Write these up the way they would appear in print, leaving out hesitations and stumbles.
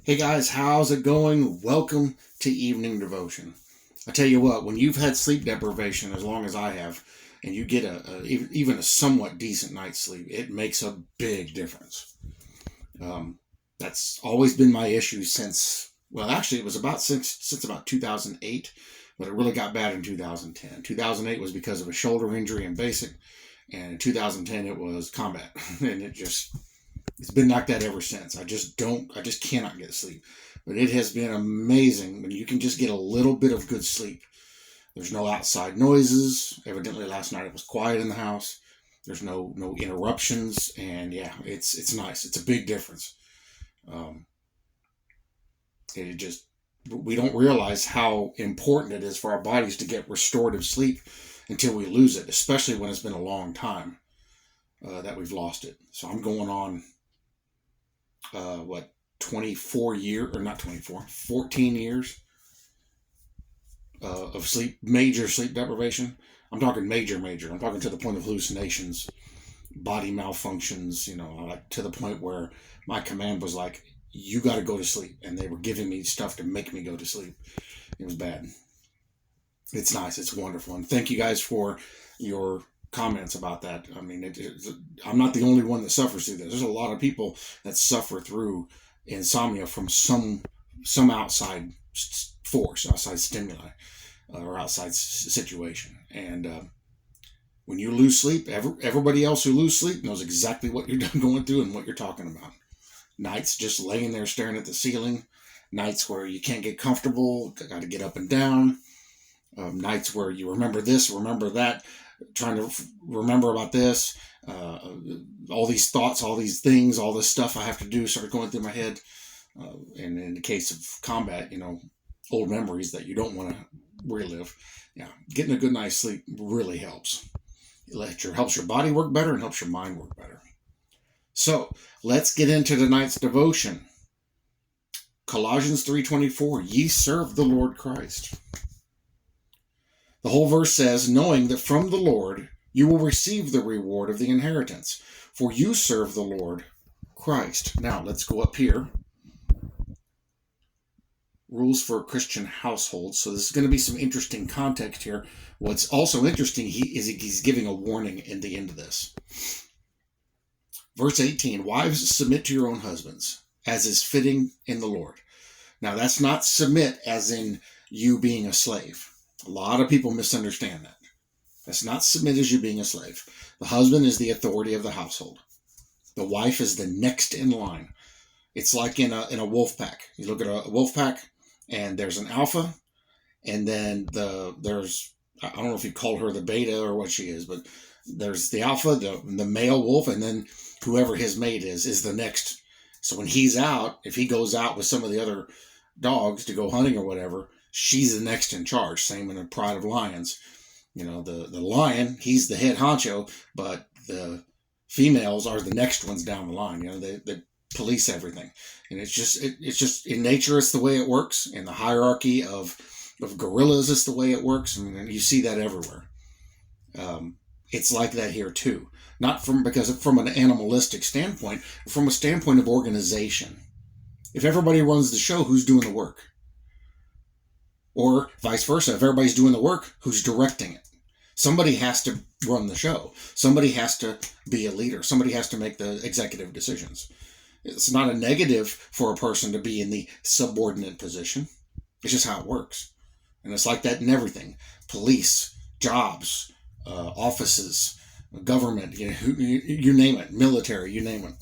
Hey guys, how's it going? Welcome to Evening Devotion. I tell you what, when you've had sleep deprivation as long as I have, and you get even a somewhat decent night's sleep, it makes a big difference. That's always been my issue since, well, actually, it was about since about 2008, but it really got bad in 2010. 2008 was because of a shoulder injury in basic, and in 2010 it was combat, and it's been like that ever since. I just cannot get sleep. But it has been amazing when you can just get a little bit of good sleep. There's no outside noises. Evidently last night it was quiet in the house. There's no interruptions, and yeah, it's nice. It's a big difference. Um, it just we don't realize how important it is for our bodies to get restorative sleep until we lose it, especially when it's been a long time that we've lost it. So I'm going on 24 years, or not 24, 14 years of major sleep deprivation. I'm talking major. I'm talking to the point of hallucinations, body malfunctions, like to the point where my command was like, you got to go to sleep. And they were giving me stuff to make me go to sleep. It was bad. It's nice. It's wonderful. And thank you guys for your comments about that. I mean, I'm not the only one that suffers through this. There's a lot of people that suffer through insomnia from some outside force, outside stimuli, or outside situation. And when you lose sleep, everybody else who loses sleep knows exactly what you're going through and what you're talking about. Nights just laying there staring at the ceiling. Nights where you can't get comfortable, got to get up and down. Nights where you remember this, remember that, trying to remember about this, all these thoughts, all these things, all this stuff I have to do started going through my head. And in the case of combat, old memories that you don't want to relive. Yeah, getting a good night's sleep really helps. Helps your body work better and helps your mind work better. So let's get into tonight's devotion. Colossians 3:24, ye serve the Lord Christ. The whole verse says, knowing that from the Lord you will receive the reward of the inheritance, for you serve the Lord Christ. Now, let's go up here. Rules for a Christian household. So this is going to be some interesting context here. What's also interesting, he's giving a warning in the end of this. Verse 18, wives, submit to your own husbands, as is fitting in the Lord. Now, that's not submit as in you being a slave. A lot of people misunderstand that. That's not submit as you being a slave. The husband is the authority of the household. The wife is the next in line. It's like in a wolf pack. You look at a wolf pack, and there's an alpha, and then there's, I don't know if you call her the beta or what she is, but there's the alpha, the male wolf, and then whoever his mate is the next. So when he's out, if he goes out with some of the other dogs to go hunting or whatever, she's the next in charge. Same in a pride of lions. The lion, he's the head honcho, but the females are the next ones down the line. They police everything. And it's just in nature, it's the way it works. In the hierarchy of gorillas, it's the way it works. And you see that everywhere. It's like that here too. Not because from an animalistic standpoint, from a standpoint of organization. If everybody runs the show, who's doing the work? Or vice versa, if everybody's doing the work, who's directing it? Somebody has to run the show. Somebody has to be a leader. Somebody has to make the executive decisions. It's not a negative for a person to be in the subordinate position. It's just how it works. And it's like that in everything. Police, jobs, offices, government, you name it, military, you name it.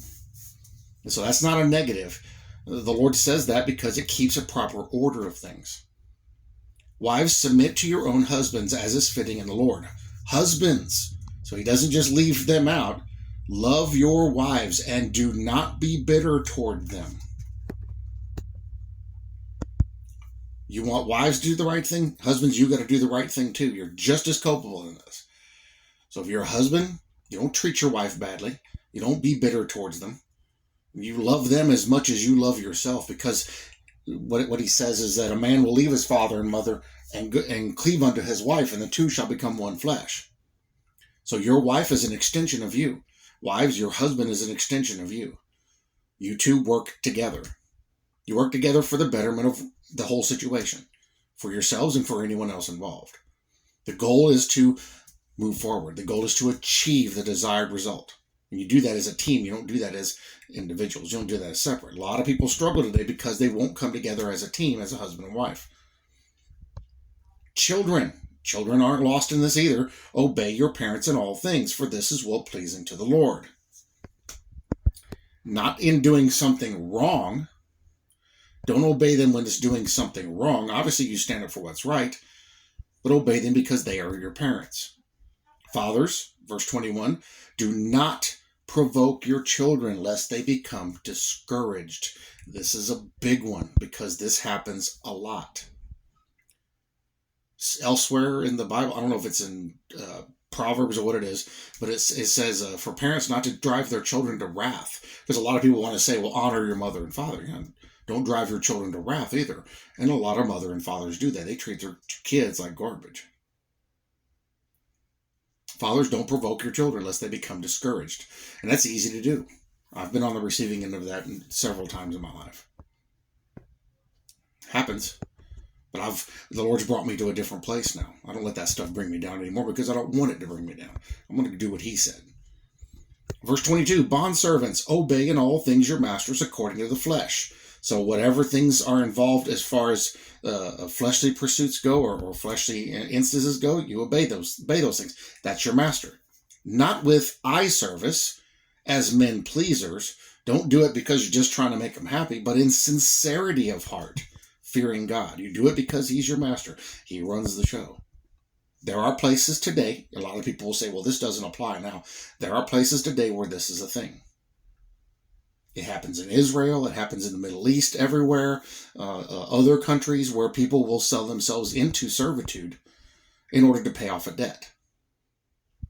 And so that's not a negative. The Lord says that because it keeps a proper order of things. Wives, submit to your own husbands as is fitting in the Lord. Husbands. So he doesn't just leave them out. Love your wives and do not be bitter toward them. You want wives to do the right thing? Husbands, you got to do the right thing too. You're just as culpable in this. So if you're a husband, you don't treat your wife badly. You don't be bitter towards them. You love them as much as you love yourself, because what he says is that a man will leave his father and mother and cleave unto his wife, and the two shall become one flesh. So your wife is an extension of you. Wives, your husband is an extension of you. You two work together. You work together for the betterment of the whole situation, for yourselves and for anyone else involved. The goal is to move forward. The goal is to achieve the desired result. And you do that as a team. You don't do that as individuals. You don't do that as separate. A lot of people struggle today because they won't come together as a team, as a husband and wife. Children aren't lost in this either. Obey your parents in all things, for this is well pleasing to the Lord. Not in doing something wrong. Don't obey them when it's doing something wrong. Obviously, you stand up for what's right, but obey them because they are your parents. Fathers, verse 21, do not provoke your children lest they become discouraged. This is a big one because this happens a lot. Elsewhere in the Bible, I don't know if it's in Proverbs or what it is, but it says for parents not to drive their children to wrath. Because a lot of people want to say, well, honor your mother and father. Don't drive your children to wrath either. And a lot of mother and fathers do that. They treat their kids like garbage. Fathers, don't provoke your children lest they become discouraged. And that's easy to do. I've been on the receiving end of that several times in my life. Happens. But the Lord's brought me to a different place now. I don't let that stuff bring me down anymore because I don't want it to bring me down. I'm going to do what he said. Verse 22, bondservants, obey in all things your masters according to the flesh. So whatever things are involved as far as fleshly pursuits go or fleshly instances go, you obey those things. That's your master. Not with eye service as men pleasers. Don't do it because you're just trying to make them happy, but in sincerity of heart, fearing God. You do it because he's your master. He runs the show. There are places today, a lot of people will say, well, this doesn't apply now. There are places today where this is a thing. It happens in Israel. It happens in the Middle East, everywhere. Other countries where people will sell themselves into servitude in order to pay off a debt.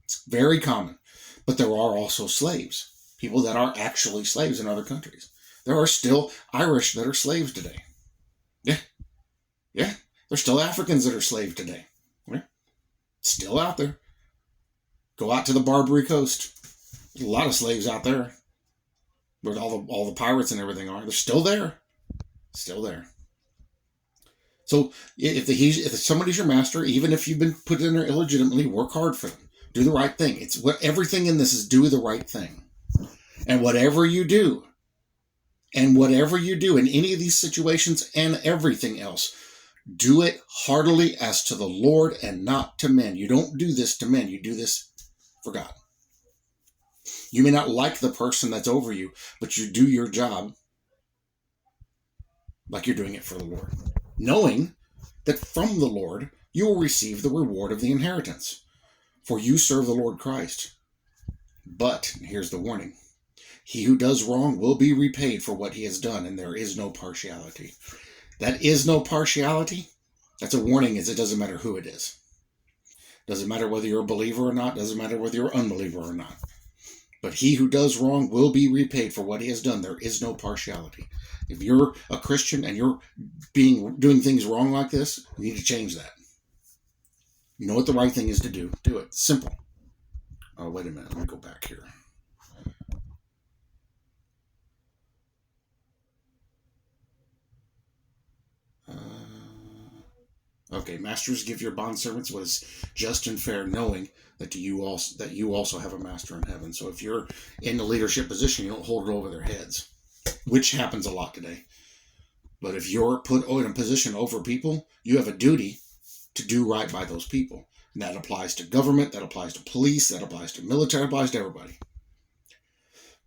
It's very common. But there are also slaves, people that are actually slaves in other countries. There are still Irish that are slaves today. Yeah. There's still Africans that are slaves today. Yeah. Still out there. Go out to the Barbary Coast. There's a lot of slaves out there. Where all the pirates and everything are. They're still there. Still there. So if somebody's your master, even if you've been put in there illegitimately, work hard for them. Do the right thing. Everything in this is do the right thing. And whatever you do in any of these situations and everything else, do it heartily as to the Lord and not to men. You don't do this to men. You do this for God. You may not like the person that's over you, but you do your job like you're doing it for the Lord, knowing that from the Lord you will receive the reward of the inheritance, for you serve the Lord Christ. But, and here's the warning, he who does wrong will be repaid for what he has done, and there is no partiality. That is no partiality. That's a warning. It doesn't matter who it is. Doesn't matter whether you're a believer or not. Doesn't matter whether you're an unbeliever or not. But he who does wrong will be repaid for what he has done. There is no partiality. If you're a Christian and you're doing things wrong like this, you need to change that. You know what the right thing is to do. Do it. Simple. Oh, wait a minute. Let me go back here. Okay, masters, give your bondservants what is just and fair, knowing that you also have a master in heaven. So if you're in the leadership position, you don't hold it over their heads, which happens a lot today. But if you're put in a position over people, you have a duty to do right by those people. And that applies to government, that applies to police, that applies to military, that applies to everybody.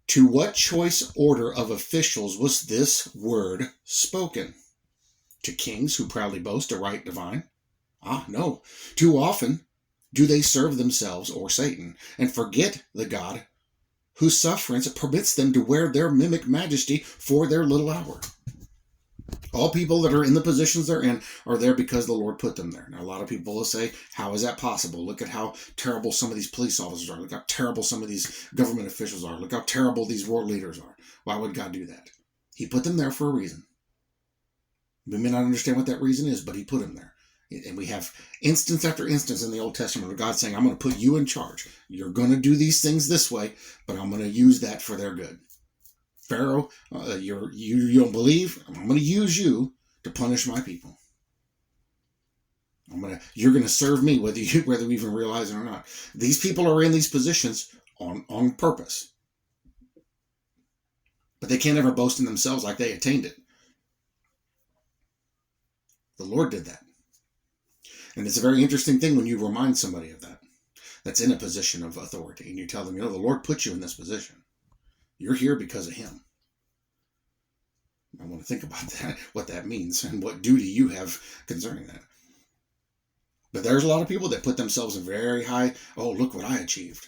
To what choice order of officials was this word spoken? To kings who proudly boast a right divine? No. Too often do they serve themselves or Satan and forget the God whose sufferance permits them to wear their mimic majesty for their little hour. All people that are in the positions they're in are there because the Lord put them there. Now, a lot of people will say, how is that possible? Look at how terrible some of these police officers are. Look how terrible some of these government officials are. Look how terrible these world leaders are. Why would God do that? He put them there for a reason. We may not understand what that reason is, but he put them there. And we have instance after instance in the Old Testament where God's saying, I'm going to put you in charge. You're going to do these things this way, but I'm going to use that for their good. Pharaoh, you don't believe? I'm going to use you to punish my people. You're going to serve me whether you even realize it or not. These people are in these positions on purpose, but they can't ever boast in themselves like they attained it. The Lord did that, and it's a very interesting thing when you remind somebody of that, that's in a position of authority, and you tell them, the Lord put you in this position. You're here because of Him. I want to think about that, what that means, and what duty you have concerning that. But there's a lot of people that put themselves in very high, look what I achieved.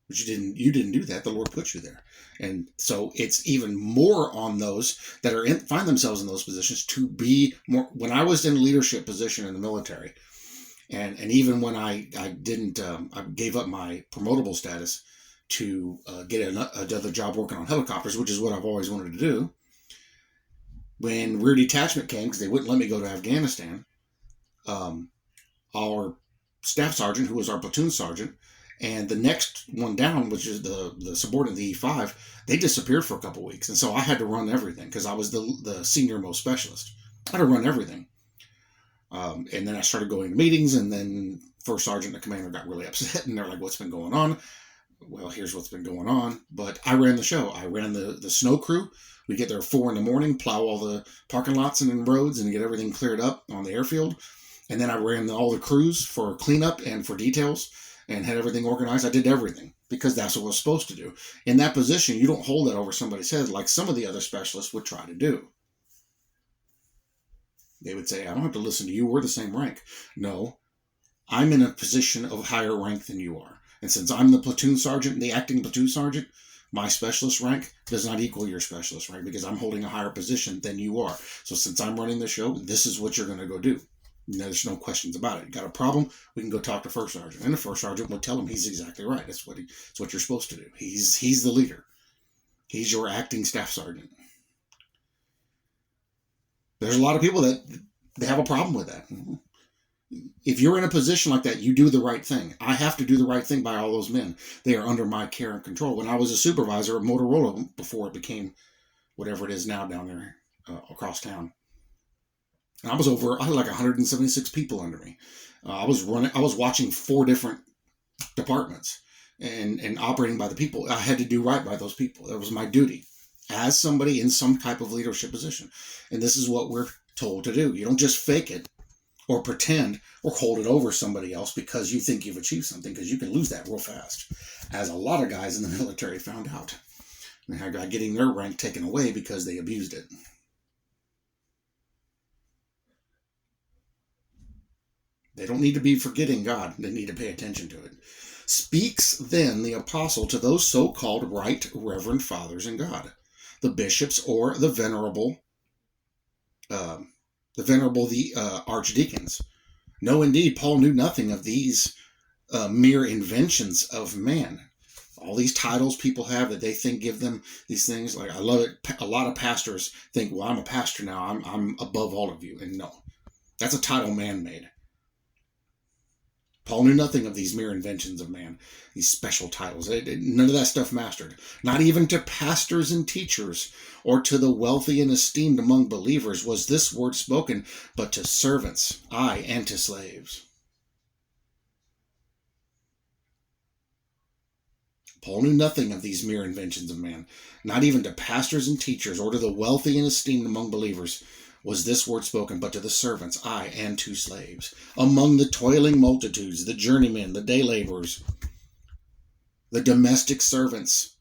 But you didn't do that. The Lord put you there. And so it's even more on those that find themselves in those positions to be more. When I was in a leadership position in the military, and even when I gave up my promotable status to get another job working on helicopters, which is what I've always wanted to do. When rear detachment came, because they wouldn't let me go to Afghanistan, our staff sergeant, who was our platoon sergeant, and the next one down, which is the subordinate, the E5, they disappeared for a couple of weeks. And so I had to run everything because I was the senior most specialist. I had to run everything. And then I started going to meetings, and then first sergeant and the commander got really upset, and they're like, what's been going on? Well, here's what's been going on. But I ran the show. I ran the snow crew. We get there at 4 a.m, plow all the parking lots and roads and get everything cleared up on the airfield. And then I ran all the crews for cleanup and for details and had everything organized. I did everything because that's what I was supposed to do. In that position, you don't hold that over somebody's head like some of the other specialists would try to do. They would say, I don't have to listen to you. We're the same rank. No, I'm in a position of higher rank than you are. And since I'm the platoon sergeant, the acting platoon sergeant, my specialist rank does not equal your specialist rank because I'm holding a higher position than you are. So since I'm running the show, this is what you're going to go do. There's no questions about it. You got a problem? We can go talk to first sergeant, and the first sergeant will tell him he's exactly right. That's what you're supposed to do. He's the leader. He's your acting staff sergeant. There's a lot of people that they have a problem with that. If you're in a position like that, you do the right thing. I have to do the right thing by all those men. They are under my care and control. When I was a supervisor at Motorola, before it became whatever it is now down there across town, and I had like 176 people under me. I was watching 4 different departments and operating by the people. I had to do right by those people. That was my duty as somebody in some type of leadership position. And this is what we're told to do. You don't just fake it or pretend or hold it over somebody else because you think you've achieved something, because you can lose that real fast, as a lot of guys in the military found out. They had guys getting their rank taken away because they abused it. They don't need to be forgetting God. They need to pay attention to it. Speaks then the apostle to those so-called right reverend fathers in God, the bishops or the venerable archdeacons. No, indeed, Paul knew nothing of these mere inventions of man. All these titles people have that they think give them these things. Like, I love it. A lot of pastors think, well, I'm a pastor now. I'm above all of you. And no, that's a title man made. Paul knew nothing of these mere inventions of man, these special titles. None of that stuff mastered. Not even to pastors and teachers or to the wealthy and esteemed among believers was this word spoken, but to servants, aye, and to slaves. Paul knew nothing of these mere inventions of man. Not even to pastors and teachers or to the wealthy and esteemed among believers was this word spoken, but to the servants, aye, and to slaves, among the toiling multitudes, the journeymen, the day laborers, the domestic servants,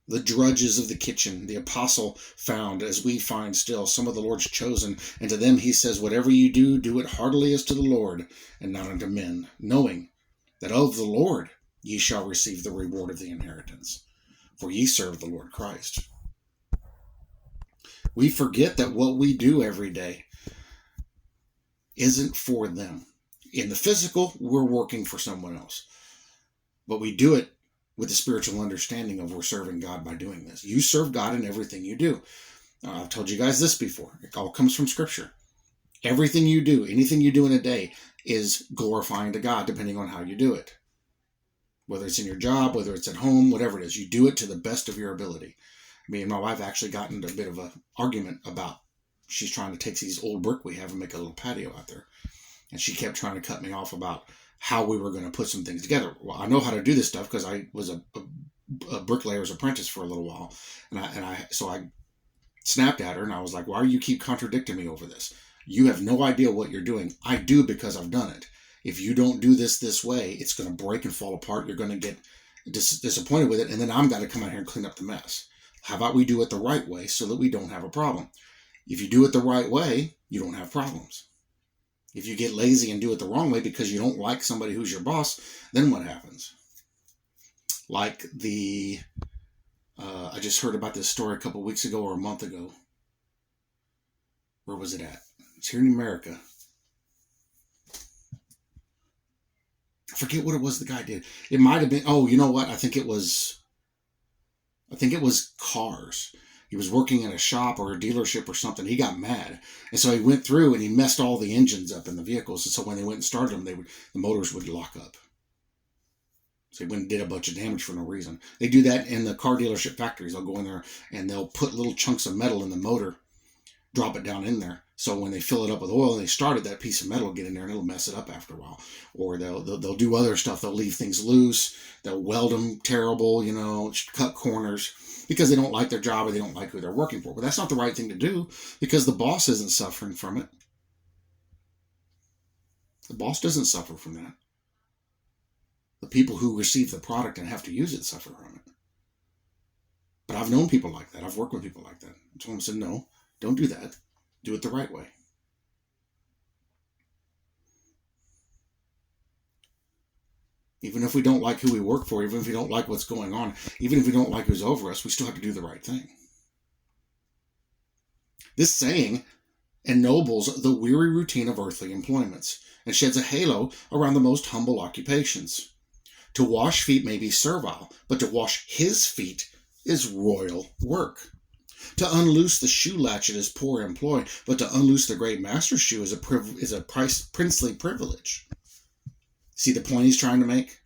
the drudges of the kitchen. The apostle found, as we find still, some of the Lord's chosen, and to them he says, whatever you do, do it heartily as to the Lord, and not unto men, knowing that of the Lord ye shall receive the reward of the inheritance, for ye serve the Lord Christ. We forget that what we do every day isn't for them. In the physical, we're working for someone else. But we do it with the spiritual understanding of we're serving God by doing this. You serve God in everything you do. I've told you guys this before. It all comes from Scripture. Everything you do, anything you do in a day, is glorifying to God, depending on how you do it. Whether it's in your job, whether it's at home, whatever it is, you do it to the best of your ability. Me and my wife actually got into a bit of an argument about, she's trying to take these old brick we have and make a little patio out there. And she kept trying to cut me off about how we were going to put some things together. Well, I know how to do this stuff because I was a bricklayer's apprentice for a little while. So I snapped at her and I was like, why do you keep contradicting me over this? You have no idea what you're doing. I do, because I've done it. If you don't do this way, it's going to break and fall apart. You're going to get disappointed with it. And then I'm going to come out here and clean up the mess. How about we do it the right way so that we don't have a problem? If you do it the right way, you don't have problems. If you get lazy and do it the wrong way because you don't like somebody who's your boss, then what happens? Like I just heard about this story a couple of weeks ago or a month ago. Where was it at? It's here in America. I forget what it was the guy did. It might have been, oh, you know what? I think it was cars. He was working in a shop or a dealership or something. He got mad. And so he went through and he messed all the engines up in the vehicles. And so when they went and started them, the motors would lock up. So he went and did a bunch of damage for no reason. They do that in the car dealership factories. They'll go in there and they'll put little chunks of metal in the motor, drop it down in there. So when they fill it up with oil and they start it, that piece of metal will get in there and it'll mess it up after a while. Or they'll do other stuff. They'll leave things loose. They'll weld them terrible, cut corners because they don't like their job or they don't like who they're working for. But that's not the right thing to do because the boss isn't suffering from it. The boss doesn't suffer from that. The people who receive the product and have to use it suffer from it. But I've known people like that. I've worked with people like that. I told them, said, no, don't do that. Do it the right way. Even if we don't like who we work for, even if we don't like what's going on, even if we don't like who's over us, we still have to do the right thing. This saying ennobles the weary routine of earthly employments and sheds a halo around the most humble occupations. To wash feet may be servile, but to wash his feet is royal work. To unloose the shoe latchet is poor employ, but to unloose the great master's shoe is a princely privilege. See the point he's trying to make?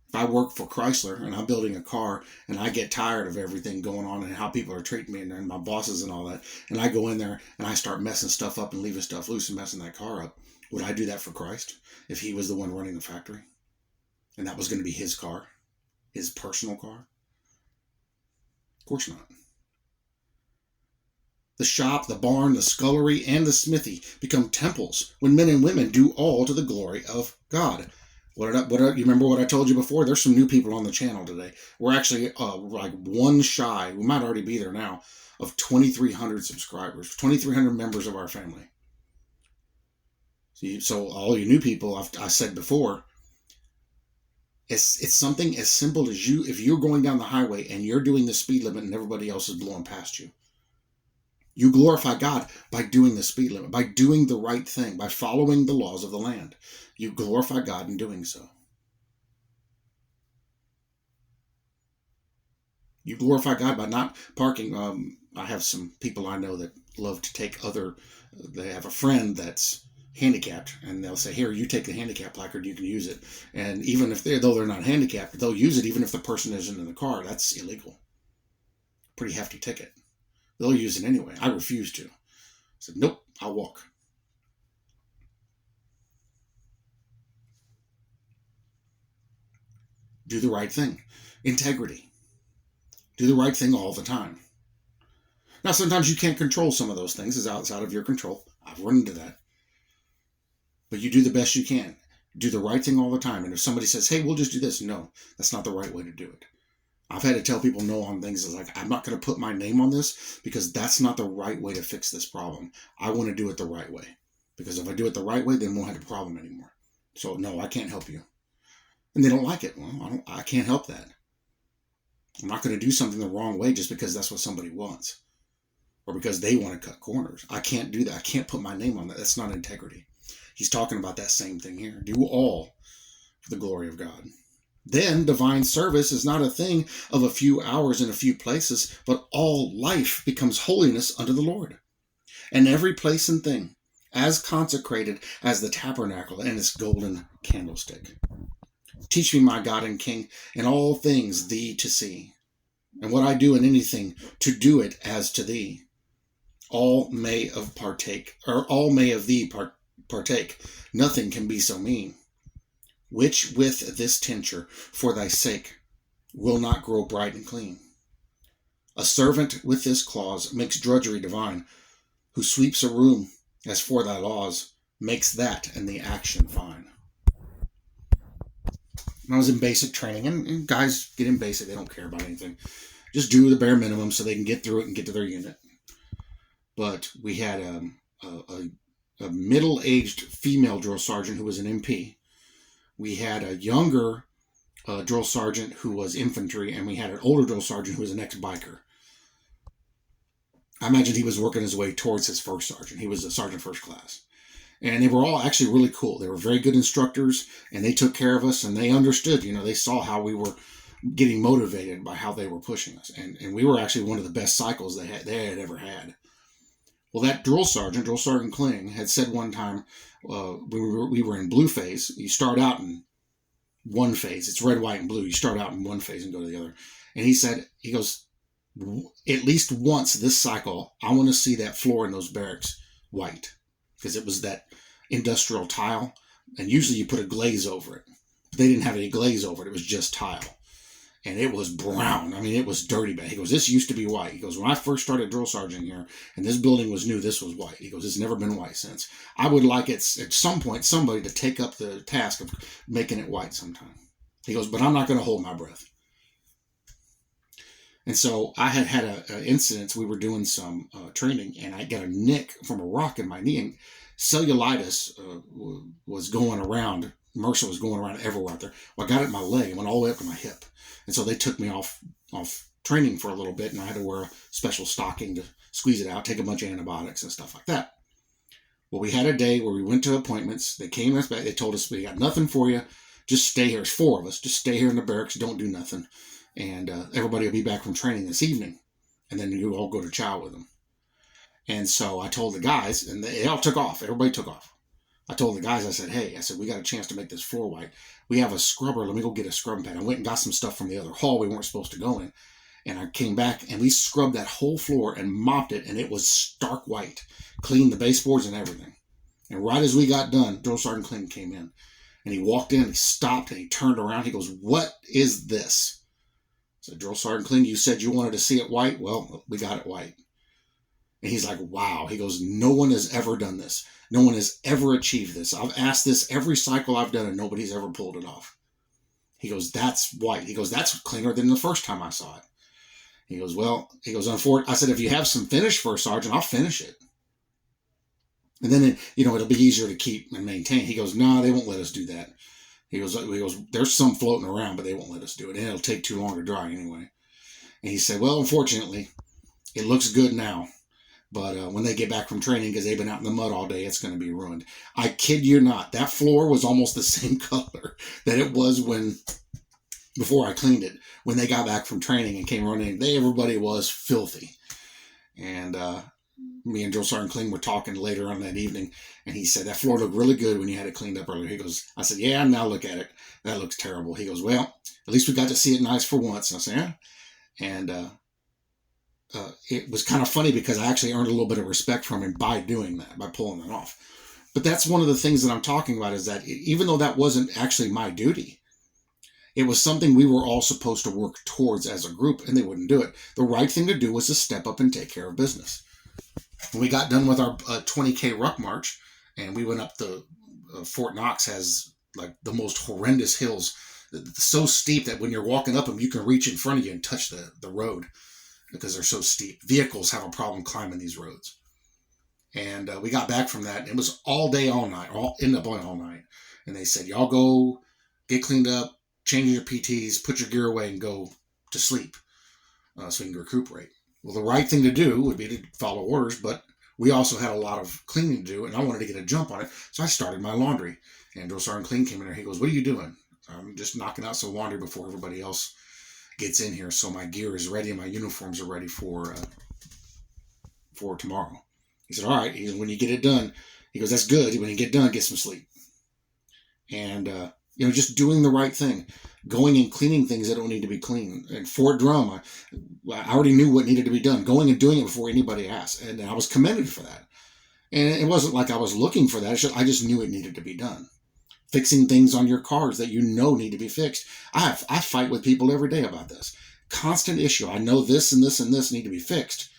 If I work for Chrysler and I'm building a car and I get tired of everything going on and how people are treating me and my bosses and all that, and I go in there and I start messing stuff up and leaving stuff loose and messing that car up, would I do that for Christ if he was the one running the factory? And that was going to be his car, his personal car? Of course not. The shop, the barn, the scullery, and the smithy become temples when men and women do all to the glory of God. You remember what I told you before? There's some new people on the channel today. We're actually like one shy, we might already be there now, of 2,300 subscribers, 2,300 members of our family. See, so all you new people, I said before, it's something as simple as if you're going down the highway and you're doing the speed limit and everybody else is blowing past you. You glorify God by doing the speed limit, by doing the right thing, by following the laws of the land. You glorify God in doing so. You glorify God by not parking. I have some people I know that love to take they have a friend that's handicapped and they'll say, here, you take the handicap placard, you can use it. And even if though they're not handicapped, they'll use it even if the person isn't in the car. That's illegal. Pretty hefty ticket. They'll use it anyway. I refuse to. I said, nope, I'll walk. Do the right thing. Integrity. Do the right thing all the time. Now, sometimes you can't control some of those things. It's outside of your control. I've run into that. But you do the best you can. Do the right thing all the time. And if somebody says, hey, we'll just do this. No, that's not the right way to do it. I've had to tell people no on things. It's like, I'm not going to put my name on this because that's not the right way to fix this problem. I want to do it the right way. Because if I do it the right way, then we won't have a problem anymore. So, no, I can't help you. And they don't like it. Well, I can't help that. I'm not going to do something the wrong way just because that's what somebody wants. Or because they want to cut corners. I can't do that. I can't put my name on that. That's not integrity. He's talking about that same thing here. Do all for the glory of God. Then divine service is not a thing of a few hours in a few places, but all life becomes holiness unto the Lord. And every place and thing as consecrated as the tabernacle and its golden candlestick. Teach me, my God and King, in all things thee to see. And what I do in anything, to do it as to thee. All may of thee partake. Nothing can be so mean. Which with this tincture, for thy sake, will not grow bright and clean. A servant with this clause makes drudgery divine, who sweeps a room as for thy laws, makes that and the action fine. When I was in basic training, and guys get in basic, they don't care about anything. Just do the bare minimum so they can get through it and get to their unit. But we had a middle-aged female drill sergeant who was an MP. We had a younger drill sergeant who was infantry, and we had an older drill sergeant who was an ex-biker. I imagine he was working his way towards his first sergeant. He was a sergeant first class. And they were all actually really cool. They were very good instructors, and they took care of us, and they understood, they saw how we were getting motivated by how they were pushing us. And we were actually one of the best cycles they had ever had. Well, that drill sergeant Kling, had said one time, we were in blue phase. You start out in one phase. It's red, white, and blue. You start out in one phase and go to the other. And he goes, at least once this cycle, I want to see that floor in those barracks white, because it was that industrial tile, and usually you put a glaze over it. But they didn't have any glaze over it. It was just tile. And it was brown. I mean, it was dirty bad. He goes, this used to be white. He goes, when I first started drill sergeant here, and this building was new, this was white. He goes, it's never been white since. I would like at some point somebody to take up the task of making it white sometime. He goes, but I'm not going to hold my breath. And so I had an incident. We were doing some training, and I got a nick from a rock in my knee, and cellulitis was going around. MRSA was going around everywhere out there. Well, I got it in my leg and went all the way up to my hip. And so they took me off training for a little bit, and I had to wear a special stocking to squeeze it out, take a bunch of antibiotics and stuff like that. Well, we had a day where we went to appointments. They came us back. They told us, we got nothing for you. Just stay here. There's 4 of us. Just stay here in the barracks. Don't do nothing. And everybody will be back from training this evening. And then you all go to chow with them. And so I told the guys, and they all took off. Everybody took off. I told the guys, I said, hey, we got a chance to make this floor white. We have a scrubber. Let me go get a scrubbing pad. I went and got some stuff from the other hall we weren't supposed to go in. And I came back, and we scrubbed that whole floor and mopped it, and it was stark white. Cleaned the baseboards and everything. And right as we got done, Drill Sergeant Clinton came in. And he walked in, he stopped, and he turned around. He goes, what is this? I said, Drill Sergeant Clinton, you said you wanted to see it white? Well, we got it white. And he's like, wow. He goes, no one has ever done this. No one has ever achieved this. I've asked this every cycle I've done, and nobody's ever pulled it off. He goes, that's white. He goes, that's cleaner than the first time I saw it. He goes, unfortunately, I said, if you have some finish for a sergeant, I'll finish it. And then, it'll be easier to keep and maintain. He goes, no, they won't let us do that. He goes, there's some floating around, but they won't let us do it. And it'll take too long to dry anyway. And he said, well, unfortunately, it looks good now. But when they get back from training, because they've been out in the mud all day, it's going to be ruined. I kid you not. That floor was almost the same color that it was before I cleaned it. When they got back from training and came running, everybody was filthy. And me and Drill Sergeant Kling were talking later on that evening, and he said, that floor looked really good when you had it cleaned up earlier. He goes, I said, yeah, now look at it. That looks terrible. He goes, well, at least we got to see it nice for once. And I said, yeah. And it was kind of funny because I actually earned a little bit of respect from him by doing that, by pulling that off. But that's one of the things that I'm talking about, is that even though that wasn't actually my duty, it was something we were all supposed to work towards as a group, and they wouldn't do it. The right thing to do was to step up and take care of business. When we got done with our 20K ruck march, and we went up Fort Knox has like the most horrendous hills, so steep that when you're walking up them, you can reach in front of you and touch the road, because they're so steep. Vehicles have a problem climbing these roads. And we got back from that, and it was all day, all night, ended up going all night. And they said, y'all go get cleaned up, change your PTs, put your gear away, and go to sleep so you can recuperate. Well, the right thing to do would be to follow orders, but we also had a lot of cleaning to do, and I wanted to get a jump on it, so I started my laundry. And Drill Sergeant Clean came in there. He goes, what are you doing? I'm just knocking out some laundry before everybody else gets in here, so my gear is ready and my uniforms are ready for tomorrow. He said, all right. He goes, when you get it done, he goes, that's good. When you get done, get some sleep. And Just doing the right thing, going and cleaning things that don't need to be cleaned. And Fort Drum, I already knew what needed to be done, going and doing it before anybody asked, and I was commended for that. And it wasn't like I was looking for that. I just knew it needed to be done. Fixing things on your cars that need to be fixed. I fight with people every day about this. Constant issue. I know this and this and this need to be fixed.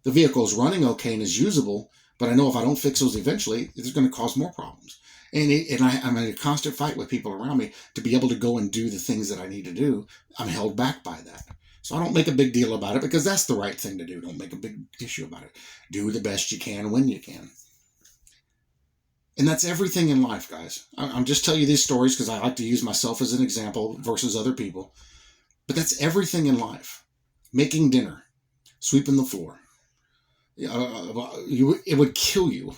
The vehicle is running okay and is usable, but I know if I don't fix those eventually, it's going to cause more problems. And I'm in a constant fight with people around me to be able to go and do the things that I need to do. I'm held back by that. So I don't make a big deal about it because that's the right thing to do. Don't make a big issue about it. Do the best you can when you can. And that's everything in life, guys. I'm just telling you these stories because I like to use myself as an example versus other people. But that's everything in life. Making dinner, sweeping the floor. It would kill you,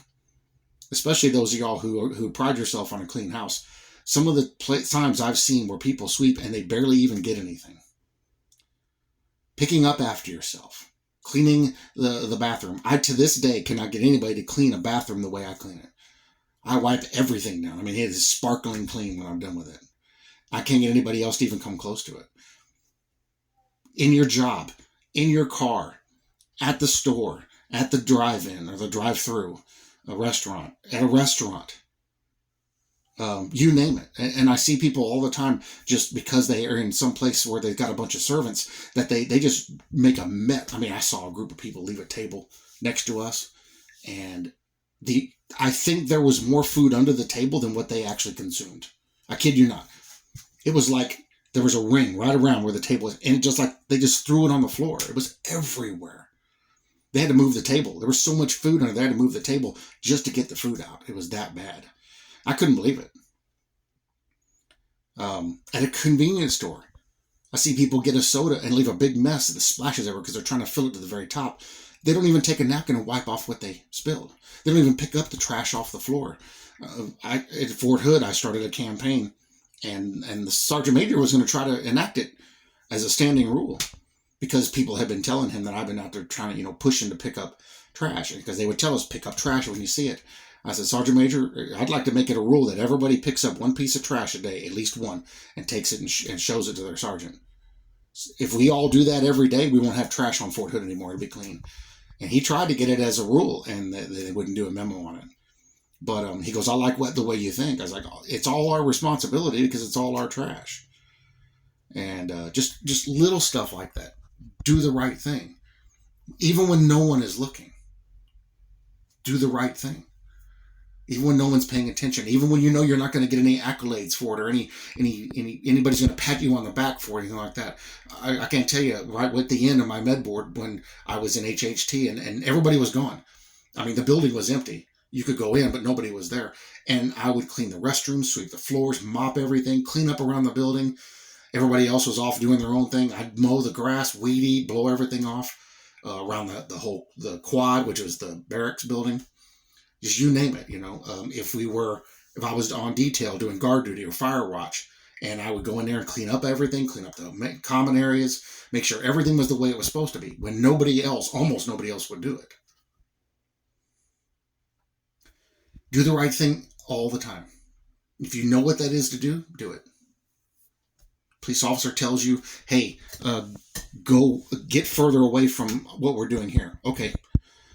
especially those of y'all who pride yourself on a clean house. Some of the times I've seen where people sweep and they barely even get anything. Picking up after yourself. Cleaning the bathroom. I, to this day, cannot get anybody to clean a bathroom the way I clean it. I wipe everything down. I mean, it is sparkling clean when I'm done with it. I can't get anybody else to even come close to it. In your job, in your car, at the store, at the drive-in or the drive-through, at a restaurant, you name it. And I see people all the time, just because they are in some place where they've got a bunch of servants, that they just make a mess. I mean, I saw a group of people leave a table next to us, and I think there was more food under the table than what they actually consumed. I kid you not. It was like there was a ring right around where the table was, and just like they just threw it on the floor. It was everywhere. They had to move the table. There was so much food under there, they had to move the table just to get the food out. It was that bad. I couldn't believe it. At a convenience store, I see people get a soda and leave a big mess that splashes everywhere because they're trying to fill it to the very top. They don't even take a napkin and wipe off what they spilled. They don't even pick up the trash off the floor. At Fort Hood, I started a campaign, and the Sergeant Major was going to try to enact it as a standing rule because people had been telling him that I've been out there trying to, pushing to pick up trash, because they would tell us, pick up trash when you see it. I said, Sergeant Major, I'd like to make it a rule that everybody picks up one piece of trash a day, at least one, and takes it and shows it to their sergeant. If we all do that every day, we won't have trash on Fort Hood anymore. It'll be clean. And he tried to get it as a rule, and they wouldn't do a memo on it. But he goes, I like the way you think. I was like, it's all our responsibility because it's all our trash. And just little stuff like that. Do the right thing. Even when no one is looking. Do the right thing. Even when no one's paying attention. Even when you're not going to get any accolades for it, or anybody's going to pat you on the back for it, anything like that. I can't tell you, right at the end of my med board when I was in HHT and everybody was gone. I mean, the building was empty. You could go in, but nobody was there. And I would clean the restrooms, sweep the floors, mop everything, clean up around the building. Everybody else was off doing their own thing. I'd mow the grass, weed eat, blow everything off around the quad, which was the barracks building. Just you name it, if I was on detail doing guard duty or fire watch, and I would go in there and clean up everything, clean up the common areas, make sure everything was the way it was supposed to be, when almost nobody else would do it. Do the right thing all the time. If you know what that is to do, do it. Police officer tells you, hey, go get further away from what we're doing here. Okay.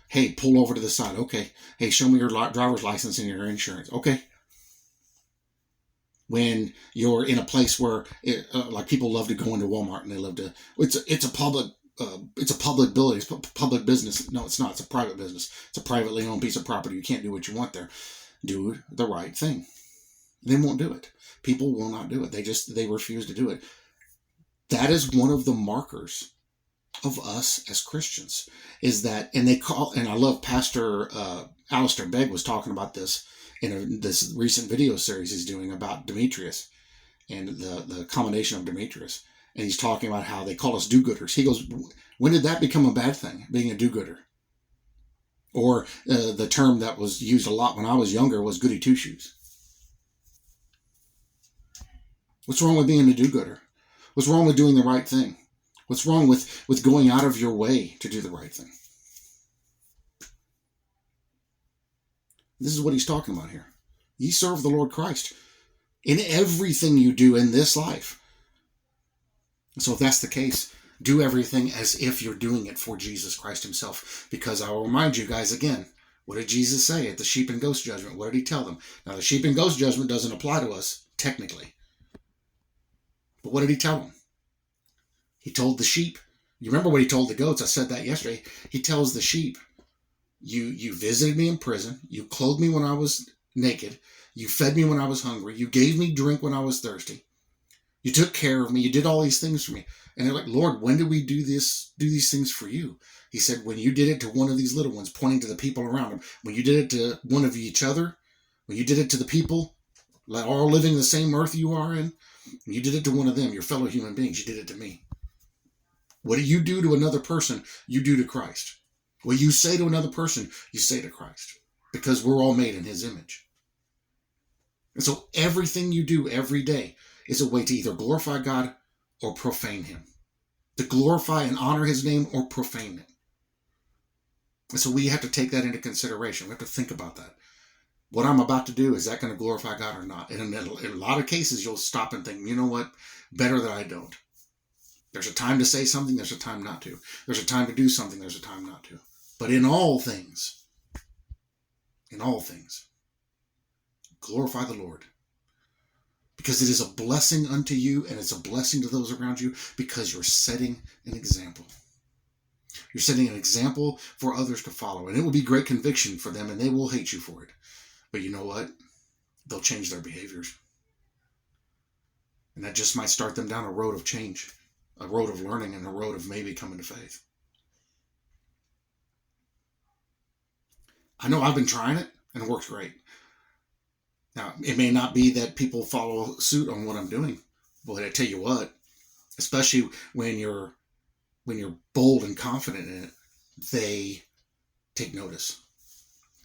Hey, pull over to the side. Okay. Hey, show me your driver's license and your insurance. Okay. When you're in a place where, like people love to go into Walmart and they love to, it's a public building. It's a public business. No, it's not. It's a private business. It's a privately owned piece of property. You can't do what you want there. Do the right thing. They won't do it. People will not do it. They refuse to do it. That is one of the markers of us as Christians, is that, and I love Pastor Alistair Begg was talking about this in this recent video series he's doing about Demetrius and the combination of Demetrius. And he's talking about how they call us do-gooders. He goes, when did that become a bad thing, being a do-gooder? Or the term that was used a lot when I was younger was goody two-shoes. What's wrong with being a do-gooder? What's wrong with doing the right thing? What's wrong with going out of your way to do the right thing? This is what he's talking about here. Ye serve the Lord Christ. in everything you do in this life. So if that's the case, do everything as if you're doing it for Jesus Christ himself. Because I will remind you guys again, what did Jesus say at the sheep and goat judgment? What did he tell them? Now, the sheep and goat judgment doesn't apply to us, technically. But what did he tell them? He told the sheep, you remember what he told the goats? I said that yesterday. He tells the sheep, you visited me in prison. You clothed me when I was naked. You fed me when I was hungry. You gave me drink when I was thirsty. You took care of me. You did all these things for me. And they're like, Lord, when did we do these things for you? He said, when you did it to one of these little ones, pointing to the people around him, when you did it to one of each other, when you did it to the people, all living the same earth you are in, you did it to one of them, your fellow human beings, you did it to me. What do you do to another person, you do to Christ. What you say to another person, you say to Christ. Because we're all made in his image. And so everything you do every day is a way to either glorify God or profane him. To glorify and honor his name or profane it. And so we have to take that into consideration. We have to think about that. What I'm about to do, is that going to glorify God or not? And in a lot of cases, you'll stop and think, you know what? Better that I don't. There's a time to say something, there's a time not to. There's a time to do something, there's a time not to. But in all things, glorify the Lord. Because it is a blessing unto you, and it's a blessing to those around you, because you're setting an example. You're setting an example for others to follow. And it will be great conviction for them, and they will hate you for it. But you know what? They'll change their behaviors. And that just might start them down a road of change, a road of learning, and a road of maybe coming to faith. I know I've been trying it, and it works great. Now, it may not be that people follow suit on what I'm doing, but I tell you what, especially when you're bold and confident in it, they take notice.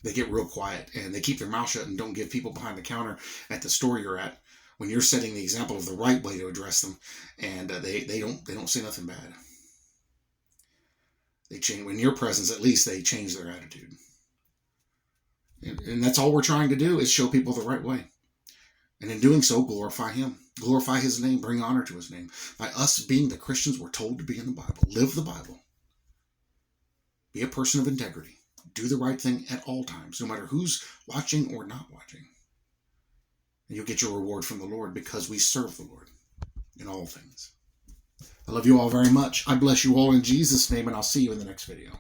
They get real quiet and they keep their mouth shut and don't give people behind the counter at the store you're at, when you're setting the example of the right way to address them, and they don't say nothing bad. They change, in your presence at least, they change their attitude. And that's all we're trying to do, is show people the right way. And in doing so, glorify him. Glorify his name. Bring honor to his name. By us being the Christians we're told to be in the Bible. Live the Bible. Be a person of integrity. Do the right thing at all times, no matter who's watching or not watching. And you'll get your reward from the Lord, because we serve the Lord in all things. I love you all very much. I bless you all in Jesus' name, and I'll see you in the next video.